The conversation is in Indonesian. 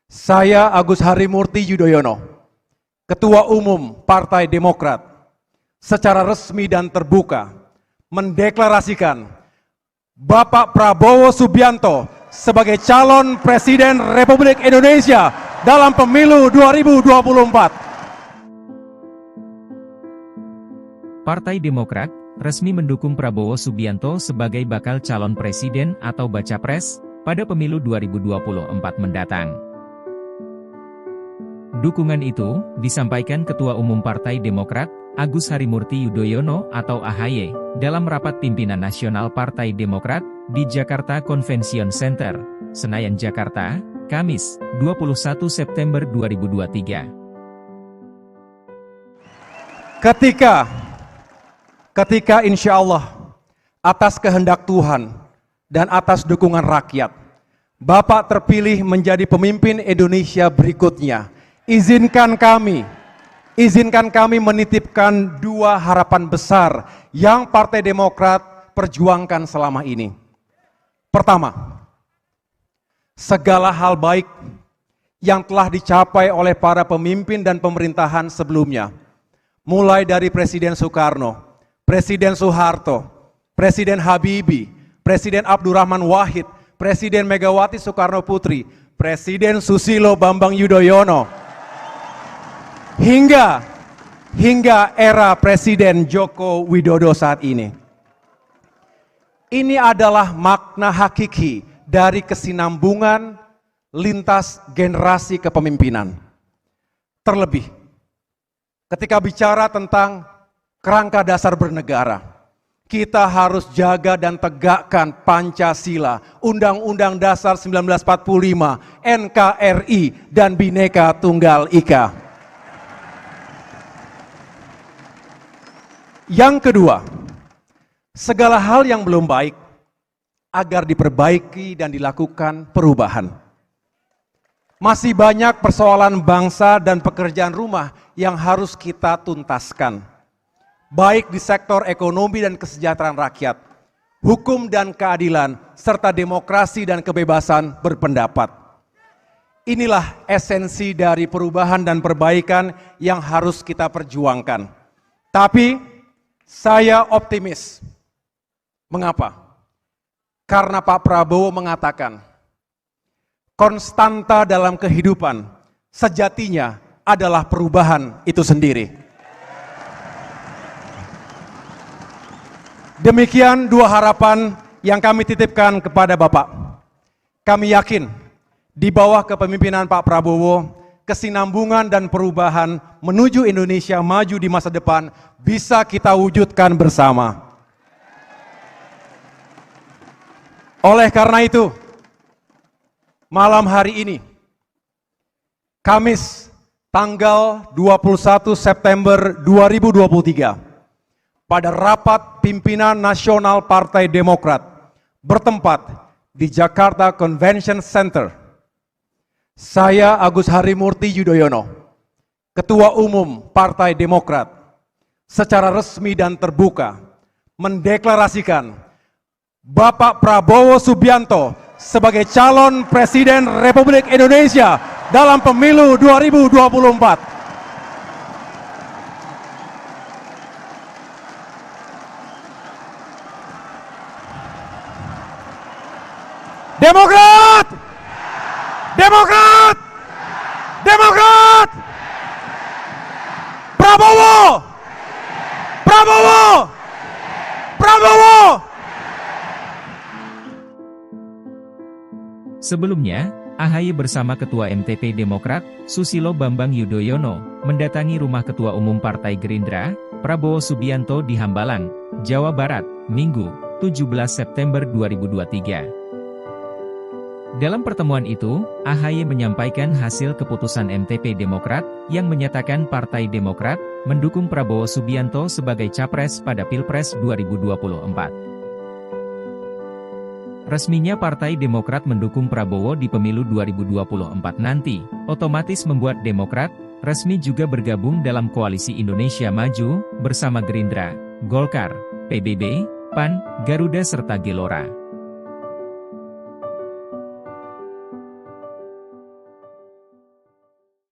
Saya Agus Harimurti Yudhoyono, Ketua Umum Partai Demokrat, secara resmi dan terbuka mendeklarasikan Bapak Prabowo Subianto sebagai calon Presiden Republik Indonesia dalam pemilu 2024. Partai Demokrat resmi mendukung Prabowo Subianto sebagai bakal calon presiden atau baca pres pada pemilu 2024 mendatang. Dukungan itu disampaikan Ketua Umum Partai Demokrat, Agus Harimurti Yudhoyono atau AHY, dalam rapat pimpinan nasional Partai Demokrat di Jakarta Convention Center, Senayan, Jakarta, Kamis, 21 September 2023. Ketika insya Allah, atas kehendak Tuhan dan atas dukungan rakyat, Bapak terpilih menjadi pemimpin Indonesia berikutnya, izinkan kami menitipkan dua harapan besar yang Partai Demokrat perjuangkan selama ini. Pertama, segala hal baik yang telah dicapai oleh para pemimpin dan pemerintahan sebelumnya, mulai dari Presiden Soekarno, Presiden Soeharto, Presiden Habibie, Presiden Abdurrahman Wahid, Presiden Megawati Soekarno Putri, Presiden Susilo Bambang Yudhoyono, hingga era Presiden Joko Widodo saat ini. Ini adalah makna hakiki dari kesinambungan lintas generasi kepemimpinan. Terlebih, ketika bicara tentang kerangka dasar bernegara, kita harus jaga dan tegakkan Pancasila, Undang-Undang Dasar 1945, NKRI, dan Bhinneka Tunggal Ika. Yang kedua, segala hal yang belum baik agar diperbaiki dan dilakukan perubahan. Masih banyak persoalan bangsa dan pekerjaan rumah yang harus kita tuntaskan, baik di sektor ekonomi dan kesejahteraan rakyat, hukum dan keadilan, serta demokrasi dan kebebasan berpendapat. Inilah esensi dari perubahan dan perbaikan yang harus kita perjuangkan. Tapi saya optimis. Mengapa? Karena Pak Prabowo mengatakan, konstanta dalam kehidupan sejatinya adalah perubahan itu sendiri. Demikian dua harapan yang kami titipkan kepada Bapak. Kami yakin di bawah kepemimpinan Pak Prabowo, kesinambungan dan perubahan menuju Indonesia maju di masa depan bisa kita wujudkan bersama. Oleh karena itu, malam hari ini, Kamis tanggal 21 September 2023, pada rapat pimpinan nasional Partai Demokrat bertempat di Jakarta Convention Center, saya Agus Harimurti Yudhoyono, Ketua Umum Partai Demokrat, secara resmi dan terbuka mendeklarasikan Bapak Prabowo Subianto sebagai calon Presiden Republik Indonesia dalam pemilu 2024. Demokrat! Demokrat! Demokrat! Prabowo! Prabowo! Prabowo! Sebelumnya, AHY bersama Ketua MTP Demokrat, Susilo Bambang Yudhoyono, mendatangi rumah Ketua Umum Partai Gerindra, Prabowo Subianto di Hambalang, Jawa Barat, Minggu, 17 September 2023. Dalam pertemuan itu, AHY menyampaikan hasil keputusan MTP Demokrat yang menyatakan Partai Demokrat mendukung Prabowo Subianto sebagai capres pada Pilpres 2024. Resminya Partai Demokrat mendukung Prabowo di pemilu 2024 nanti, otomatis membuat Demokrat resmi juga bergabung dalam Koalisi Indonesia Maju bersama Gerindra, Golkar, PBB, PAN, Garuda serta Gelora.